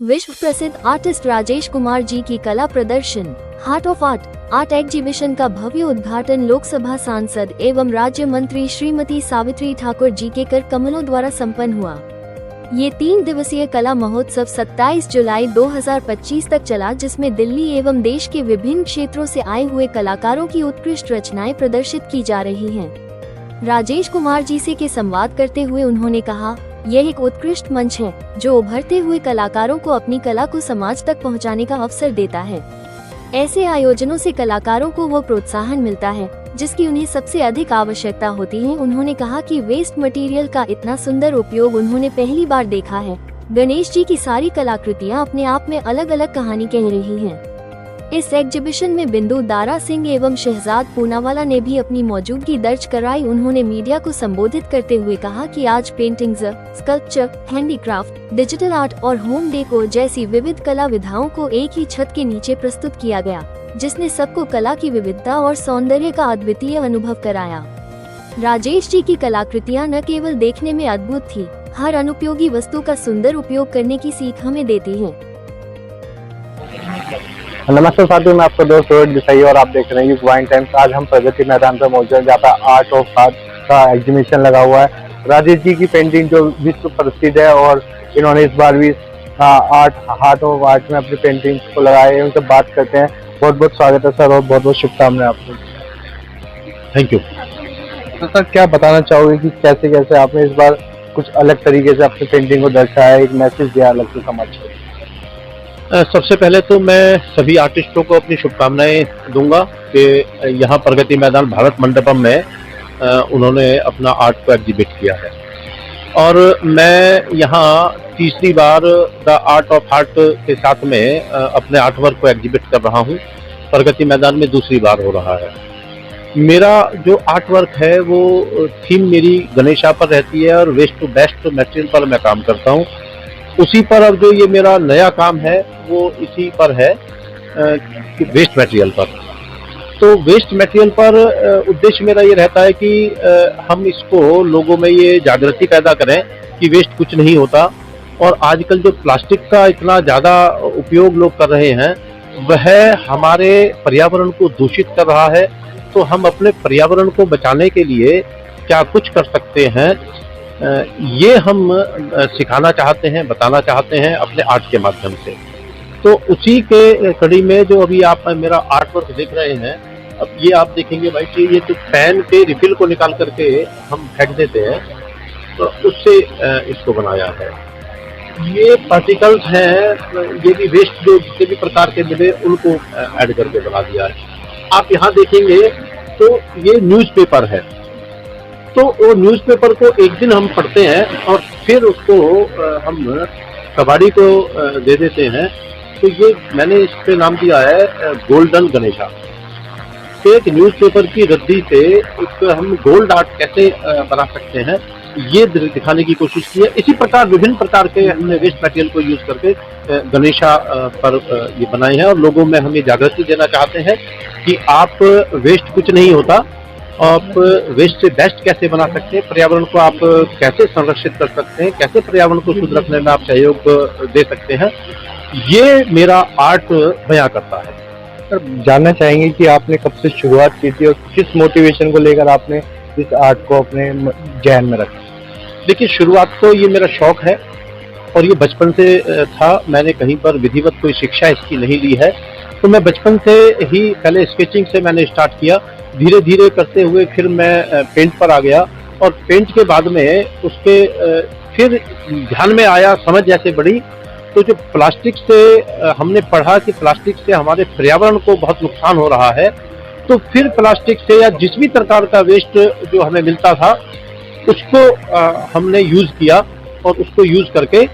विश्व प्रसिद्ध आर्टिस्ट राजेश कुमार जी की कला प्रदर्शन हार्ट ऑफ आर्ट एग्जीबिशन का भव्य उद्घाटन लोकसभा सांसद एवं राज्य मंत्री श्रीमती सावित्री ठाकुर जी के कर कमलों द्वारा संपन्न हुआ। ये 3 दिवसीय कला महोत्सव 27 जुलाई 2025 तक चला, जिसमें दिल्ली एवं देश के विभिन्न क्षेत्रों से आए हुए कलाकारों की उत्कृष्ट रचनाएं प्रदर्शित की जा रही हैं। राजेश कुमार जी से के संवाद करते हुए उन्होंने कहा, यह एक उत्कृष्ट मंच है जो उभरते हुए कलाकारों को अपनी कला को समाज तक पहुंचाने का अवसर देता है। ऐसे आयोजनों से कलाकारों को वो प्रोत्साहन मिलता है जिसकी उन्हें सबसे अधिक आवश्यकता होती है। उन्होंने कहा कि वेस्ट मटेरियल का इतना सुंदर उपयोग उन्होंने पहली बार देखा है। गणेश जी की सारी कलाकृतियाँ अपने आप में अलग अलग कहानी कह रही हैं। इस एग्जीबिशन में बिंदु दारा सिंह एवं शहजाद पूनावाला ने भी अपनी मौजूदगी दर्ज कराई। उन्होंने मीडिया को संबोधित करते हुए कहा कि आज paintings, sculpture, handicraft, digital art और होम डेकोर जैसी विविध कला विधाओं को एक ही छत के नीचे प्रस्तुत किया गया, जिसने सबको कला की विविधता और सौंदर्य का अद्वितीय अनुभव कराया। राजेश जी की कलाकृतियाँ न केवल देखने में अद्भुत थी, हर अनुपयोगी वस्तु का सुंदर उपयोग करने की सीख हमें देती है। नमस्ते साथियों, मैं आपका दोस्त रोहित दिसाई और आप देख रहे हैं युग वाइन टाइम्स। आज हम प्रगति मैदान पर मौजूद हैं, जहाँ पर आर्ट ऑफ आर्ट का एग्जीबिशन लगा हुआ है। राजेश जी की पेंटिंग जो विश्व प्रसिद्ध है और इन्होंने इस बार भी आर्ट ऑफ आर्ट में अपनी पेंटिंग को लगाया है। उनसे बात करते हैं। बहुत बहुत स्वागत है सर और बहुत बहुत शुभकामनाएं आपको। Thank you. तो सर, क्या बताना चाहोगे कि कैसे कैसे आपने इस बार कुछ अलग तरीके से अपनी पेंटिंग को दर्शाया, एक मैसेज दिया अलग से समाज को? सबसे पहले तो मैं सभी आर्टिस्टों को अपनी शुभकामनाएं दूंगा कि यहाँ प्रगति मैदान भारत मंडपम में उन्होंने अपना आर्ट को एग्जिबिट किया है और मैं यहाँ तीसरी बार द आर्ट ऑफ आर्ट के साथ में अपने आर्ट वर्क को एग्जिबिट कर रहा हूँ। प्रगति मैदान में दूसरी बार हो रहा है। मेरा जो आर्ट वर्क है वो थीम मेरी गणेशा पर रहती है और वेस्ट टू बेस्ट मटेरियल पर मैं काम करता हूँ। उसी पर अब जो ये मेरा नया काम है वो इसी पर है, वेस्ट मटेरियल पर। तो वेस्ट मटेरियल पर उद्देश्य मेरा ये रहता है कि हम इसको लोगों में ये जागृति पैदा करें कि वेस्ट कुछ नहीं होता। और आजकल जो प्लास्टिक का इतना ज़्यादा उपयोग लोग कर रहे हैं वह हमारे पर्यावरण को दूषित कर रहा है। तो हम अपने पर्यावरण को बचाने के लिए क्या कुछ कर सकते हैं, ये हम सिखाना चाहते हैं, बताना चाहते हैं अपने आर्ट के माध्यम से। तो उसी के कड़ी में जो अभी आप मेरा आर्ट वर्क देख रहे हैं, अब ये आप देखेंगे भाई कि ये जो पेन के रिफिल को निकाल करके हम फेंक देते हैं तो उससे इसको बनाया है। ये पार्टिकल्स हैं, ये भी वेस्ट जो जितने भी प्रकार के मिले उनको ऐड करके बना दिया है। आप यहाँ देखेंगे तो ये न्यूज़पेपर है। तो वो न्यूज़पेपर को एक दिन हम पढ़ते हैं और फिर उसको हम कबाड़ी को दे देते हैं। तो ये मैंने इस पे नाम दिया है गोल्डन गणेशा। तो एक न्यूज़पेपर की रद्दी से एक हम गोल्ड आर्ट कैसे बना सकते हैं, ये दिखाने की कोशिश की है। इसी प्रकार विभिन्न प्रकार के हमने वेस्ट मटेरियल को यूज करके गणेशा पर ये बनाए हैं और लोगों में हम ये जागृति देना चाहते हैं कि आप वेस्ट कुछ नहीं होता, आप वेस्ट से बेस्ट कैसे बना सकते हैं, पर्यावरण को आप कैसे संरक्षित कर सकते हैं, कैसे पर्यावरण को शुद्ध रखने में आप सहयोग दे सकते हैं, ये मेरा आर्ट बयां करता है। सर, जानना चाहेंगे कि आपने कब से शुरुआत की थी और किस मोटिवेशन को लेकर आपने इस आर्ट को अपने जहन में रखा? देखिए, शुरुआत तो ये मेरा शौक है और ये बचपन से था। मैंने कहीं पर विधिवत कोई शिक्षा इसकी नहीं ली है। तो मैं बचपन से ही पहले स्केचिंग से मैंने स्टार्ट किया, धीरे धीरे करते हुए फिर मैं पेंट पर आ गया और पेंट के बाद में उसके फिर ध्यान में आया, समझ जैसे बढ़ी। तो जो प्लास्टिक से हमने पढ़ा कि प्लास्टिक से हमारे पर्यावरण को बहुत नुकसान हो रहा है, तो फिर प्लास्टिक से या जिस भी प्रकार का वेस्ट जो हमें मिलता था उसको हमने यूज़ किया और उसको यूज़ करके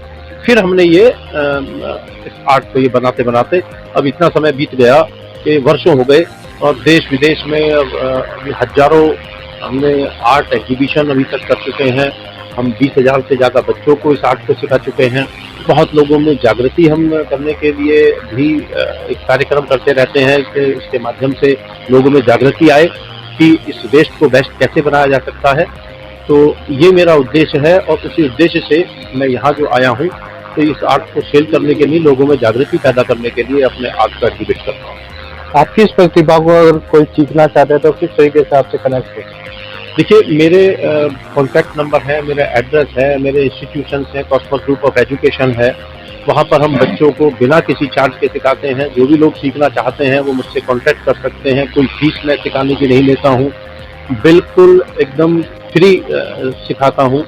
फिर हमने ये इस आर्ट को ये बनाते बनाते अब इतना समय बीत गया कि वर्षों हो गए और देश विदेश में अभी हजारों हमने आर्ट एग्जीबिशन अभी तक कर चुके हैं। हम 20,000 से ज़्यादा बच्चों को इस आर्ट को सिखा चुके हैं। बहुत लोगों में जागृति हम करने के लिए भी एक कार्यक्रम करते रहते हैं कि इसके माध्यम से लोगों में जागृति आए कि इस वेस्ट को बेस्ट कैसे बनाया जा सकता है। तो ये मेरा उद्देश्य है और उसी उद्देश्य से मैं यहाँ जो आया हूँ तो इस आर्ट को सेल करने के लिए, लोगों में जागृति पैदा करने के लिए अपने आर्ट को एग्जिबिट करता हूँ। आपकी इस प्रतिभा को अगर कोई सीखना चाहते हैं तो किस तरीके से आपसे कनेक्ट हो? देखिए, मेरे कॉन्टैक्ट नंबर है, मेरा एड्रेस है, मेरे इंस्टीट्यूशंस हैं, कॉस्मोस ग्रुप ऑफ एजुकेशन है। वहाँ पर हम बच्चों को बिना किसी चार्ज के सिखाते हैं। जो भी लोग सीखना चाहते हैं वो मुझसे कॉन्टैक्ट कर सकते हैं। कोई फीस मैं सिखाने की नहीं लेता हूँ, बिल्कुल एकदम फ्री सिखाता हूँ।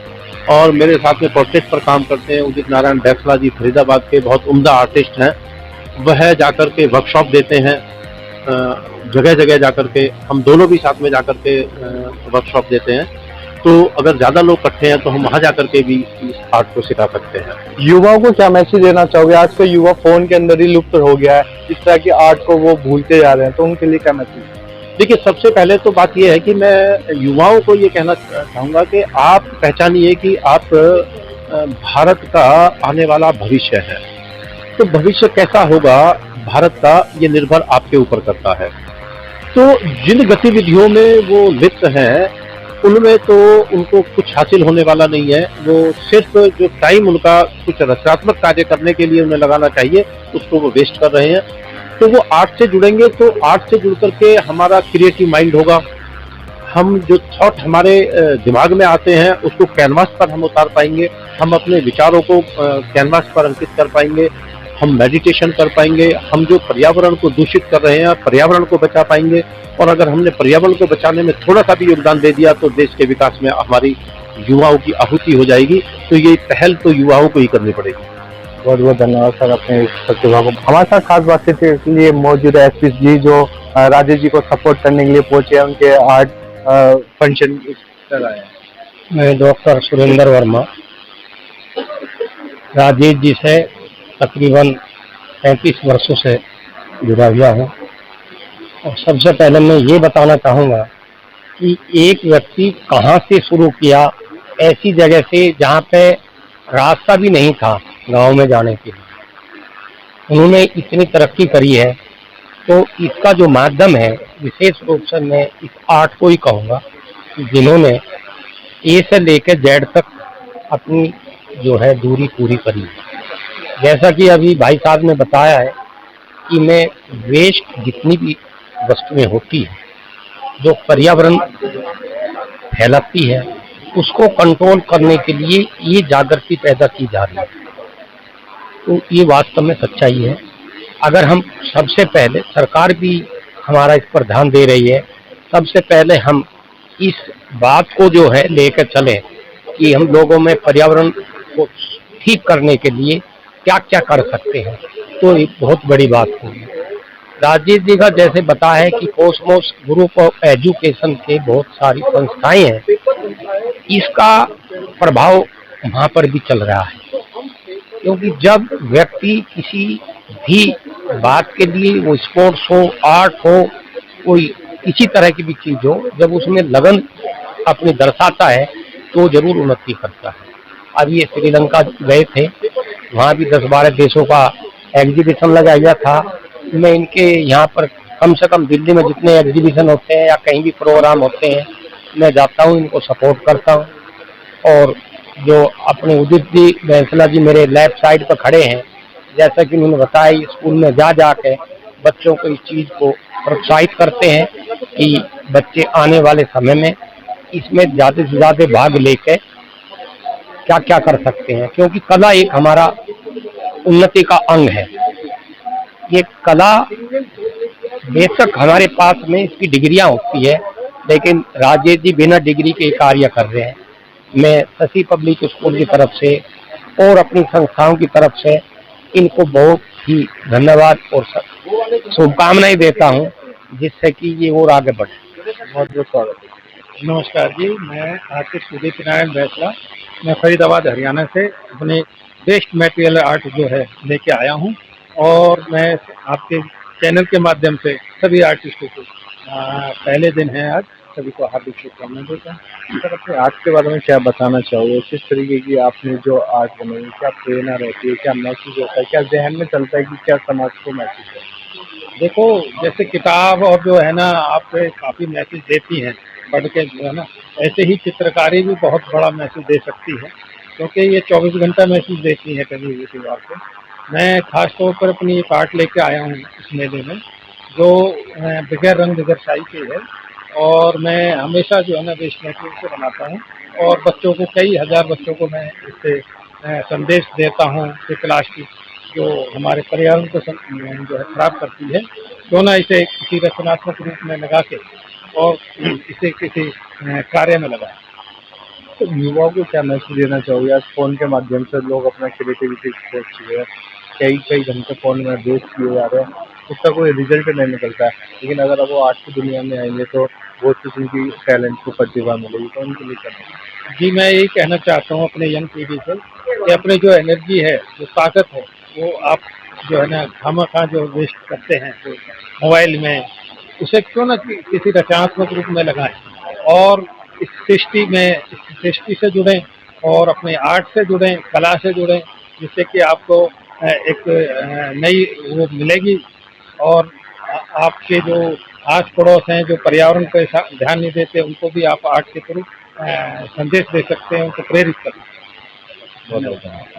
और मेरे साथ में पोर्ट्रेट पर काम करते हैं उदित नारायण बैसला जी, फरीदाबाद के बहुत उम्दा आर्टिस्ट हैं। वह जाकर के वर्कशॉप देते हैं, जगह जगह जाकर के, हम दोनों भी साथ में जाकर के वर्कशॉप देते हैं। तो अगर ज़्यादा लोग इकट्ठे हैं तो हम वहाँ जाकर के भी इस आर्ट को सिखा सकते हैं। युवाओं को क्या मैसेज देना चाहोगे? आज का युवा फोन के अंदर ही लुप्त हो गया है, इस तरह की आर्ट को वो भूलते जा रहे हैं, तो उनके लिए क्या मैसेज? देखिए, सबसे पहले तो बात यह है कि मैं युवाओं को ये कहना चाहूँगा कि आप पहचानिए कि आप भारत का आने वाला भविष्य है। तो भविष्य कैसा होगा भारत का, ये निर्भर आपके ऊपर करता है। तो जिन गतिविधियों में वो लिप्त हैं उनमें तो उनको कुछ हासिल होने वाला नहीं है। वो सिर्फ जो टाइम उनका कुछ रचनात्मक कार्य करने के लिए उन्हें लगाना चाहिए, उसको वो वेस्ट कर रहे हैं। तो वो आर्ट से जुड़ेंगे तो आर्ट से जुड़ करके हमारा क्रिएटिव माइंड होगा। हम जो थॉट हमारे दिमाग में आते हैं उसको कैनवास पर हम उतार पाएंगे। हम अपने विचारों को कैनवास पर अंकित कर पाएंगे। हम मेडिटेशन कर पाएंगे। हम जो पर्यावरण को दूषित कर रहे हैं, पर्यावरण को बचा पाएंगे। और अगर हमने पर्यावरण को बचाने में थोड़ा सा भी योगदान दे दिया तो देश के विकास में हमारी युवाओं की आहुति हो जाएगी। तो ये पहल तो युवाओं को ही करनी पड़ेगी। बहुत बहुत धन्यवाद सर अपने इस प्रतिभा को। हमारे साथ खास बातचीत के लिए मौजूद है एसपी जी, जो राजेश जी को सपोर्ट करने के लिए पहुंचे हैं, उनके आर्ट फंक्शन कर आए हैं। मैं डॉक्टर सुरेंद्र वर्मा राजेश जी से तकरीबन 35 वर्षों से जुड़ा हुआ हूँ। और सबसे पहले मैं ये बताना चाहूँगा कि एक व्यक्ति कहाँ से शुरू किया, ऐसी जगह से जहाँ पे रास्ता भी नहीं था गांव में जाने के लिए, उन्होंने इतनी तरक्की करी है। तो इसका जो माध्यम है, विशेष रूप से मैं इस आर्ट को ही कहूँगा, जिन्होंने ए से लेकर जेड तक अपनी जो है दूरी पूरी करी। जैसा कि अभी भाई साहब ने बताया है कि मैं वेस्ट जितनी भी वस्तुएं होती है जो पर्यावरण फैलाती है, उसको कंट्रोल करने के लिए ये जागृति पैदा की जा रही है। तो ये वास्तव में सच्चाई है। अगर हम सबसे पहले, सरकार भी हमारा इस पर ध्यान दे रही है, सबसे पहले हम इस बात को जो है लेकर चलें कि हम लोगों में पर्यावरण को ठीक करने के लिए क्या क्या कर सकते हैं, तो एक बहुत बड़ी बात होगी। राजेश जी का जैसे बताया है कि कॉस्मोस ग्रुप ऑफ एजुकेशन के बहुत सारी संस्थाएं हैं, इसका प्रभाव वहाँ पर भी चल रहा है। क्योंकि जब व्यक्ति किसी भी बात के लिए, वो स्पोर्ट्स हो, आर्ट हो, कोई किसी तरह की भी चीज हो, जब उसमें लगन अपनी दर्शाता है तो जरूर उन्नति करता है। अब ये श्रीलंका गए थे, वहाँ भी 10-12 देशों का एग्जीबिशन लगा हुआ था। मैं इनके यहाँ पर कम से कम दिल्ली में जितने एग्जीबिशन होते हैं या कहीं भी प्रोग्राम होते हैं, मैं जाता हूँ, इनको सपोर्ट करता हूँ। और जो अपने उदित जी बैसला जी मेरे लेफ्ट साइड पर खड़े हैं, जैसा कि उन्होंने बताया, स्कूल में जा के बच्चों को इस चीज़ को प्रोत्साहित करते हैं कि बच्चे आने वाले समय में इसमें ज़्यादा से ज़्यादा भाग लेकर क्या क्या कर सकते हैं। क्योंकि कला एक हमारा उन्नति का अंग है। ये कला बेशक हमारे पास में इसकी डिग्रियां होती है, लेकिन राजेश जी बिना डिग्री के कार्य कर रहे हैं। मैं शशि पब्लिक स्कूल की तरफ से और अपनी संस्थाओं की तरफ से इनको बहुत ही धन्यवाद और शुभकामनाएं देता हूं, जिससे कि ये और आगे बढ़े। बहुत बहुत स्वागत है। नमस्कार जी, मैं आर्टिस्ट उदित नारायण बैसला, मैं फरीदाबाद हरियाणा से अपने बेस्ट मटेरियल आर्ट जो है लेके आया हूं। और मैं आपके चैनल के माध्यम से सभी आर्टिस्टों को पहले दिन है आज, सभी को हार्दिक शुभकामनाएं देता हूँ। सर, अपने आर्ट के बारे में क्या बताना चाहोगे? किस तरीके की आपने जो आर्ट बनाई, क्या प्रेरणा रहती है, क्या मैसेज होता है, क्या जहन में चलता है कि क्या समाज को मैसेज है? देखो, जैसे किताब और जो है ना आप काफ़ी मैसेज देती हैं पढ़ के, जो है ना, ऐसे ही चित्रकारी भी बहुत बड़ा मैसेज दे सकती है। क्योंकि ये 24 घंटा मैसेज देती है कभी भी त्योहार को। मैं खास तौर पर अपनी एक आर्ट लेके आया हूँ इस मेले में, जो बगैर रंग बगैर स्याही की है, और मैं हमेशा जो है ना वेस्ट मटेरियल से बनाता हूँ, और बच्चों को, कई हजार बच्चों को मैं इससे संदेश देता हूँ कि प्लास्टिक जो हमारे पर्यावरण को जो है खराब करती है, क्यों ना इसे किसी रचनात्मक रूप में लगा के और इसे किसी कार्य में लगाएं। तो युवाओं को क्या मैसेज देना चाहोगे? आज फोन के माध्यम से लोग अपना क्रिएटिविटी एक्सप्रेस किए हैं, कई कई घंटे फोन में वेस्ट किए जा रहे हैं, उसका कोई रिजल्ट नहीं निकलता है। लेकिन अगर वो आर्ट की दुनिया में आएंगे तो बहुत कुछ उनकी टैलेंट को प्रतिभा मिलेगी, तो उनके लिए करना। जी, मैं यही कहना चाहता हूँ अपने यंग पीढ़ी से कि अपनी जो एनर्जी है, जो ताकत है, वो आप जो है ना खामखा जो वेस्ट करते हैं तो मोबाइल में, उसे क्यों ना किसी रचनात्मक रूप में लगाएं, और इस सृष्टि से जुड़ें, और अपने आर्ट से जुड़ें, कला से जुड़ें, जिससे कि आपको एक नई वो मिलेगी, और आपके जो आस पड़ोस हैं जो पर्यावरण पर ध्यान नहीं देते, उनको भी आप आर्ट के थ्रू संदेश दे सकते हैं, उनको प्रेरित कर सकते हैं। बहुत बहुत धन्यवाद।